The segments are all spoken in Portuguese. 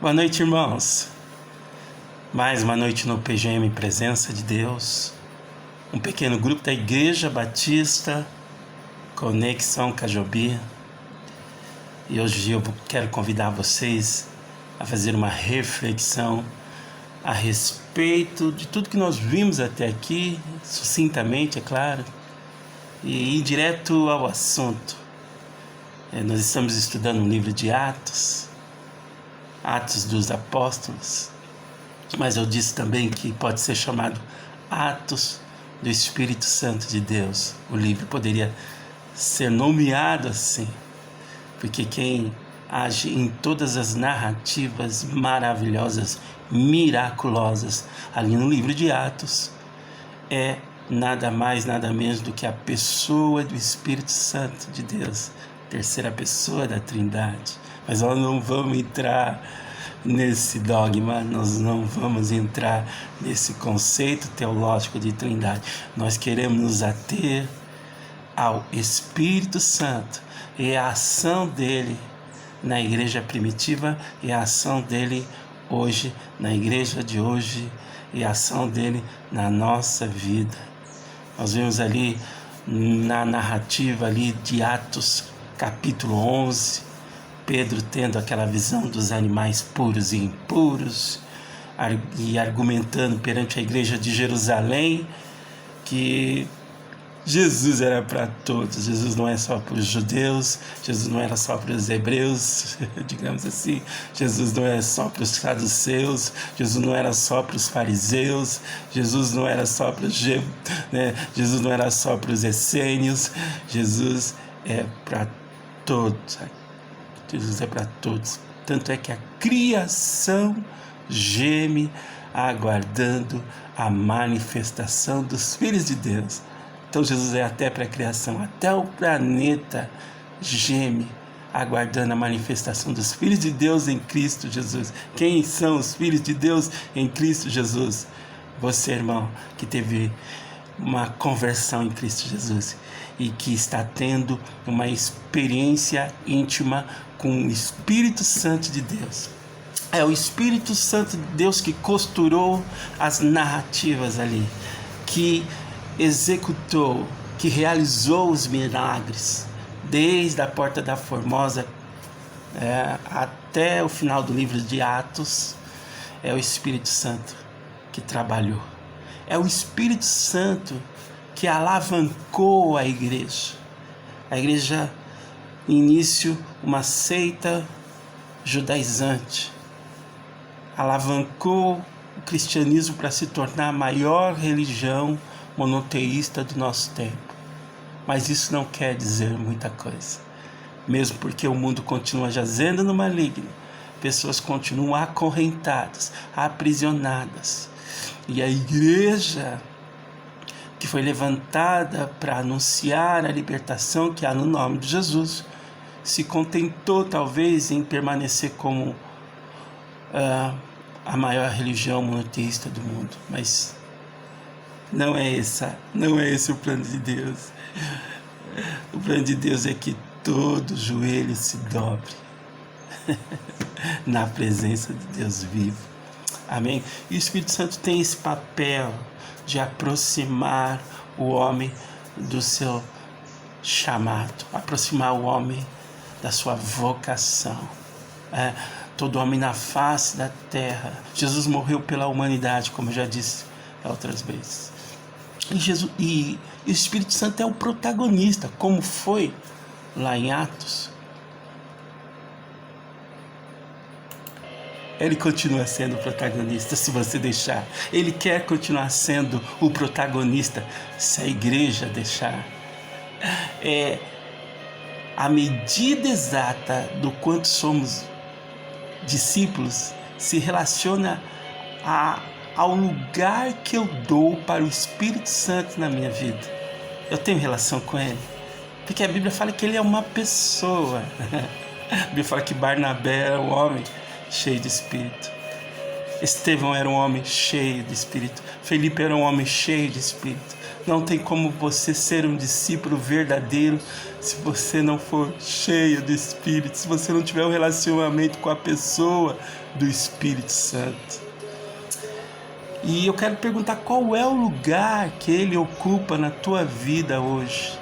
Boa noite, irmãos. Mais uma noite no PGM Presença de Deus, um pequeno grupo da Igreja Batista Conexão Cajobi. E hoje eu quero convidar vocês a fazer uma reflexão a respeito de tudo que nós vimos até aqui, sucintamente, é claro, e ir direto ao assunto. Nós estamos estudando um livro de Atos dos Apóstolos, mas eu disse também que pode ser chamado Atos do Espírito Santo de Deus. O livro poderia ser nomeado assim, porque quem age em todas as narrativas maravilhosas, miraculosas, ali no livro de Atos, é nada mais, nada menos do que a pessoa do Espírito Santo de Deus, terceira pessoa da Trindade. Mas nós não vamos entrar nesse dogma, nós não vamos entrar nesse conceito teológico de Trindade. Nós queremos nos ater ao Espírito Santo e a ação dele na igreja primitiva e a ação dele hoje, na igreja de hoje, e a ação dele na nossa vida. Nós vemos ali na narrativa ali de Atos capítulo 11, Pedro tendo aquela visão dos animais puros e impuros e argumentando perante a igreja de Jerusalém que Jesus era para todos. Jesus não é só para os judeus, Jesus não era só para os hebreus, digamos assim, Jesus não é só para os saduceus, Jesus não era só para os fariseus, Jesus não era só para os Jesus não era só para os essênios, Jesus é para todos. Jesus é para todos. Tanto é que a criação geme aguardando a manifestação dos filhos de Deus. Então Jesus é até para a criação, até o planeta geme aguardando a manifestação dos filhos de Deus em Cristo Jesus. Quem são os filhos de Deus em Cristo Jesus? Você, irmão, que teve uma conversão em Cristo Jesus e que está tendo uma experiência íntima com o Espírito Santo de Deus. É o Espírito Santo de Deus que costurou as narrativas ali, que executou, que realizou os milagres, desde a Porta da Formosa até o final do livro de Atos. É o Espírito Santo que trabalhou. É o Espírito Santo que alavancou a igreja. A igreja, início, uma seita judaizante, alavancou o cristianismo para se tornar a maior religião monoteísta do nosso tempo. Mas isso não quer dizer muita coisa, mesmo porque o mundo continua jazendo no maligno, pessoas continuam acorrentadas, aprisionadas, e a igreja que foi levantada para anunciar a libertação que há no nome de Jesus se contentou talvez em permanecer como a maior religião monoteísta do mundo. Mas não é esse o plano de Deus. O plano de Deus é que todo joelho se dobre na presença de Deus vivo. Amém? E o Espírito Santo tem esse papel de aproximar o homem do seu chamado, aproximar o homem da sua vocação. Todo homem na face da terra. Jesus morreu pela humanidade, como eu já disse outras vezes. E o Espírito Santo é o protagonista, como foi lá em Atos. Ele continua sendo o protagonista, se você deixar. Ele quer continuar sendo o protagonista, se a igreja deixar. A medida exata do quanto somos discípulos se relaciona ao lugar que eu dou para o Espírito Santo na minha vida. Eu tenho relação com ele, porque a Bíblia fala que ele é uma pessoa. A Bíblia fala que Barnabé era um homem cheio de Espírito, Estevão era um homem cheio de Espírito, Felipe era um homem cheio de Espírito, Não tem como você ser um discípulo verdadeiro se você não for cheio do Espírito, se você não tiver um relacionamento com a pessoa do Espírito Santo. E eu quero perguntar qual é o lugar que ele ocupa na tua vida hoje.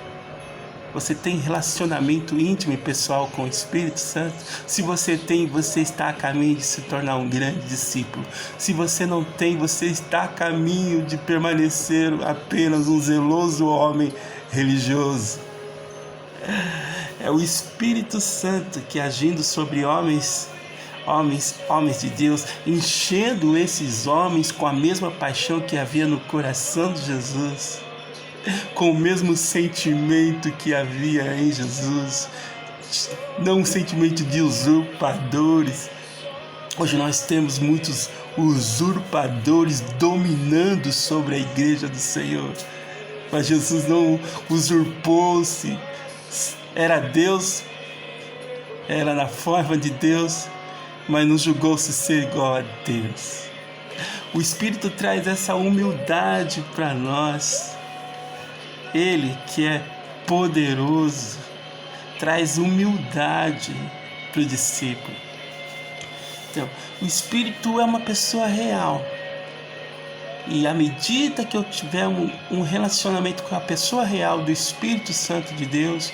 Você tem relacionamento íntimo e pessoal com o Espírito Santo? Se você tem, você está a caminho de se tornar um grande discípulo. Se você não tem, você está a caminho de permanecer apenas um zeloso homem religioso. É o Espírito Santo que, agindo sobre homens de Deus, enchendo esses homens com a mesma paixão que havia no coração de Jesus, com o mesmo sentimento que havia em Jesus, não um sentimento de usurpadores. Hoje nós temos muitos usurpadores dominando sobre a igreja do Senhor, mas Jesus não usurpou-se, era Deus, era na forma de Deus, mas não julgou-se ser igual a Deus. O Espírito traz essa humildade para nós. Ele, que é poderoso, traz humildade para o discípulo. Então, o Espírito é uma pessoa real. E à medida que eu tiver um relacionamento com a pessoa real do Espírito Santo de Deus,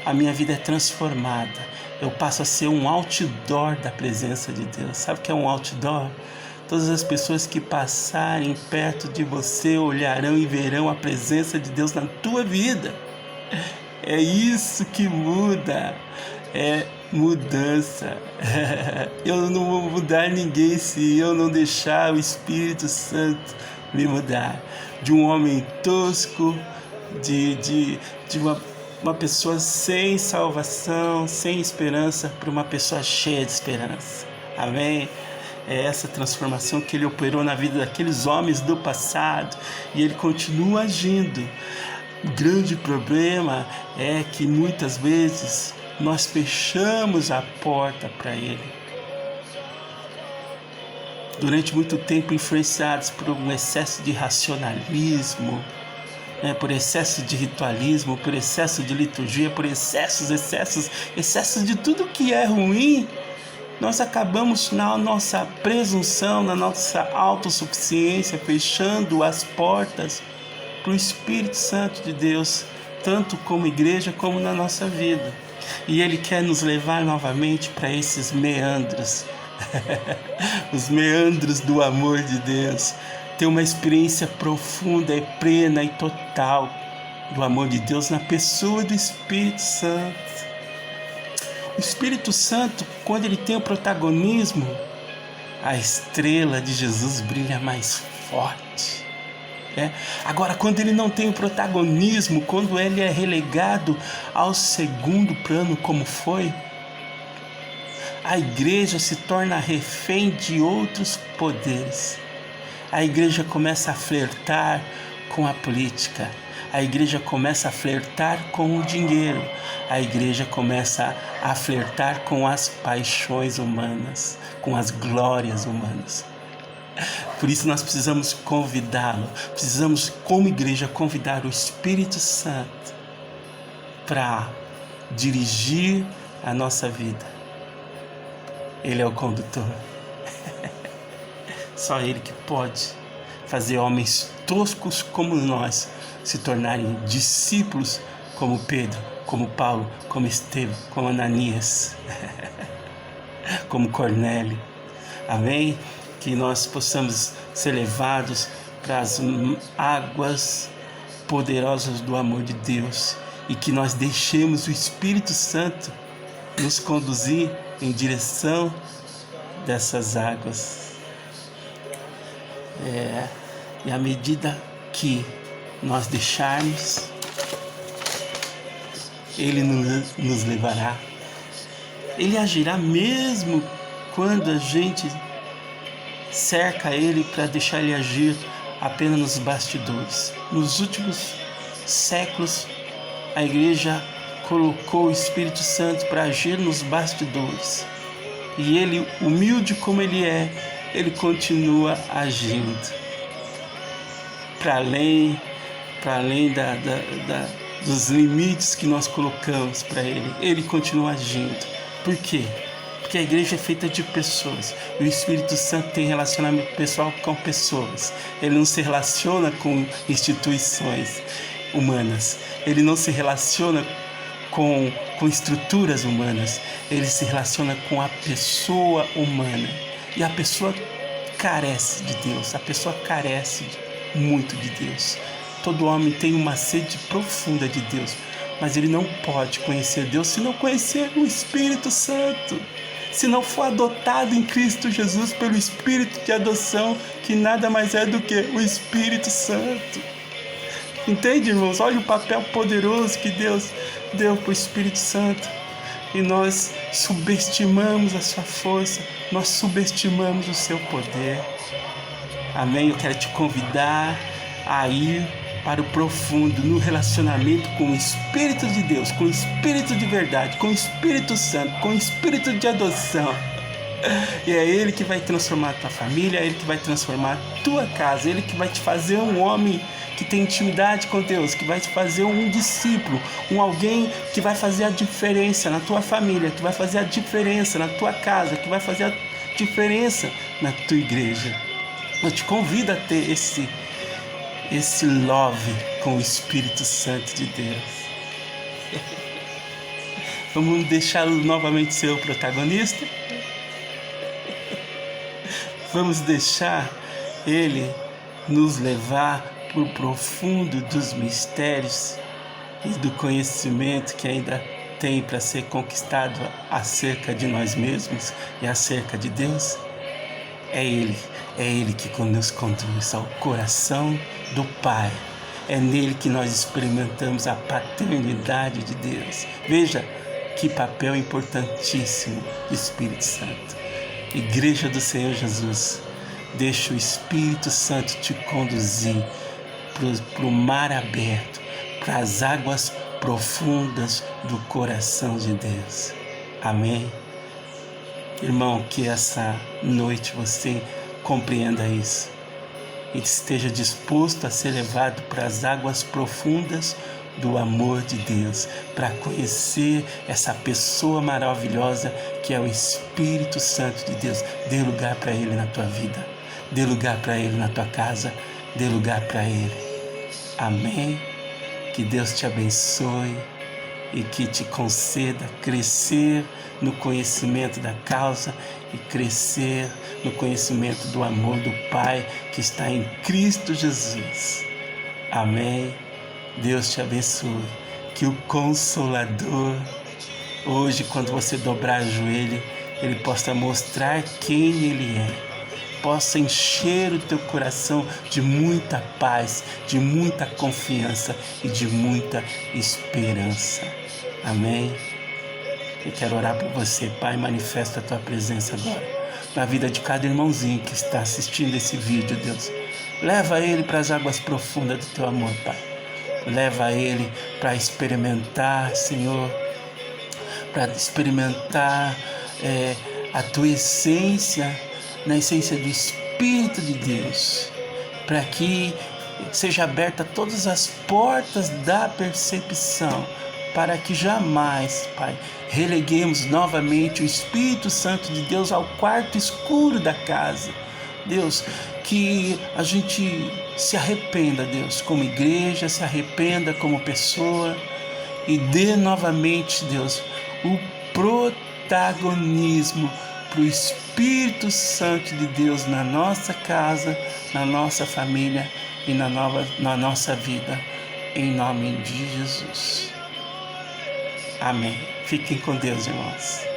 a minha vida é transformada. Eu passo a ser um outdoor da presença de Deus. Sabe o que é um outdoor? Todas as pessoas que passarem perto de você olharão e verão a presença de Deus na tua vida. É isso que muda, é mudança. Eu não vou mudar ninguém se eu não deixar o Espírito Santo me mudar. De um homem tosco, de uma pessoa sem salvação, sem esperança, para uma pessoa cheia de esperança. Amém? É essa transformação que ele operou na vida daqueles homens do passado, e ele continua agindo. O grande problema é que muitas vezes nós fechamos a porta para ele. Durante muito tempo influenciados por um excesso de racionalismo, por excesso de ritualismo, por excesso de liturgia, por excessos de tudo que é ruim, nós acabamos na nossa presunção, na nossa autossuficiência, fechando as portas para o Espírito Santo de Deus, tanto como igreja como na nossa vida. E Ele quer nos levar novamente para esses meandros, os meandros do amor de Deus, ter uma experiência profunda e plena e total do amor de Deus na pessoa do Espírito Santo. O Espírito Santo, quando ele tem o protagonismo, a estrela de Jesus brilha mais forte. Agora, quando ele não tem o protagonismo, quando ele é relegado ao segundo plano, como foi, a igreja se torna refém de outros poderes. A igreja começa a flertar com a política. A igreja começa a flertar com o dinheiro. A igreja começa a flertar com as paixões humanas, com as glórias humanas. Por isso nós precisamos convidá-lo, precisamos como igreja convidar o Espírito Santo para dirigir a nossa vida. Ele é o condutor. Só Ele que pode fazer homens toscos como nós se tornarem discípulos como Pedro, como Paulo, como Estevão, como Ananias, como Cornélio. Amém? Que nós possamos ser levados para as águas poderosas do amor de Deus e que nós deixemos o Espírito Santo nos conduzir em direção dessas águas. E à medida que nós deixarmos, Ele nos levará. Ele agirá mesmo quando a gente cerca Ele para deixar Ele agir apenas nos bastidores. Nos últimos séculos, a igreja colocou o Espírito Santo para agir nos bastidores. E Ele, humilde como Ele é, Ele continua agindo. Para além para além dos limites que nós colocamos para Ele. Ele continua agindo. Por quê? Porque a igreja é feita de pessoas. E o Espírito Santo tem relacionamento pessoal com pessoas. Ele não se relaciona com instituições humanas. Ele não se relaciona com estruturas humanas. Ele se relaciona com a pessoa humana. E a pessoa carece de Deus. A pessoa carece muito de Deus. Todo homem tem uma sede profunda de Deus. Mas ele não pode conhecer Deus se não conhecer o Espírito Santo. Se não for adotado em Cristo Jesus pelo Espírito de adoção, que nada mais é do que o Espírito Santo. Entende, irmãos? Olha o papel poderoso que Deus deu para o Espírito Santo. E nós subestimamos a sua força, nós subestimamos o seu poder. Amém? Eu quero te convidar a ir para o profundo, no relacionamento com o Espírito de Deus, com o Espírito de verdade, com o Espírito Santo, com o Espírito de adoção. E é Ele que vai transformar a tua família, é Ele que vai transformar a tua casa, é Ele que vai te fazer um homem que tem intimidade com Deus, que vai te fazer um discípulo, alguém que vai fazer a diferença na tua família, que vai fazer a diferença na tua casa, que vai fazer a diferença na tua igreja. Eu te convido a ter esse love com o Espírito Santo de Deus. Vamos deixá-lo novamente ser o protagonista? Vamos deixar Ele nos levar para o profundo dos mistérios e do conhecimento que ainda tem para ser conquistado acerca de nós mesmos e acerca de Deus? É Ele que nos conduz ao coração do Pai. É nele que nós experimentamos a paternidade de Deus. Veja que papel importantíssimo do Espírito Santo. Igreja do Senhor Jesus, deixa o Espírito Santo te conduzir para o mar aberto, para as águas profundas do coração de Deus. Amém? Irmão, que essa noite você compreenda isso e esteja disposto a ser levado para as águas profundas do amor de Deus, para conhecer essa pessoa maravilhosa que é o Espírito Santo de Deus. Dê lugar para Ele na tua vida, dê lugar para Ele na tua casa, dê lugar para Ele. Amém? Que Deus te abençoe e que te conceda crescer no conhecimento da causa e crescer no conhecimento do amor do Pai que está em Cristo Jesus. Amém? Deus te abençoe. Que o Consolador, hoje, quando você dobrar o joelho, Ele possa mostrar quem Ele é. Possa encher o teu coração de muita paz, de muita confiança e de muita esperança. Amém? Eu quero orar por você, Pai. Manifesta a tua presença agora na vida de cada irmãozinho que está assistindo esse vídeo, Deus. Leva ele para as águas profundas do teu amor, Pai. Leva ele para experimentar, Senhor, para experimentar a tua essência, na essência do Espírito de Deus, para que seja aberta todas as portas da percepção, para que jamais, Pai, releguemos novamente o Espírito Santo de Deus ao quarto escuro da casa. Deus, que a gente se arrependa, Deus, como igreja, se arrependa como pessoa e dê novamente, Deus, o protagonismo para o Espírito Santo de Deus na nossa casa, na nossa família e na nossa vida, em nome de Jesus. Amém. Fiquem com Deus, irmãos.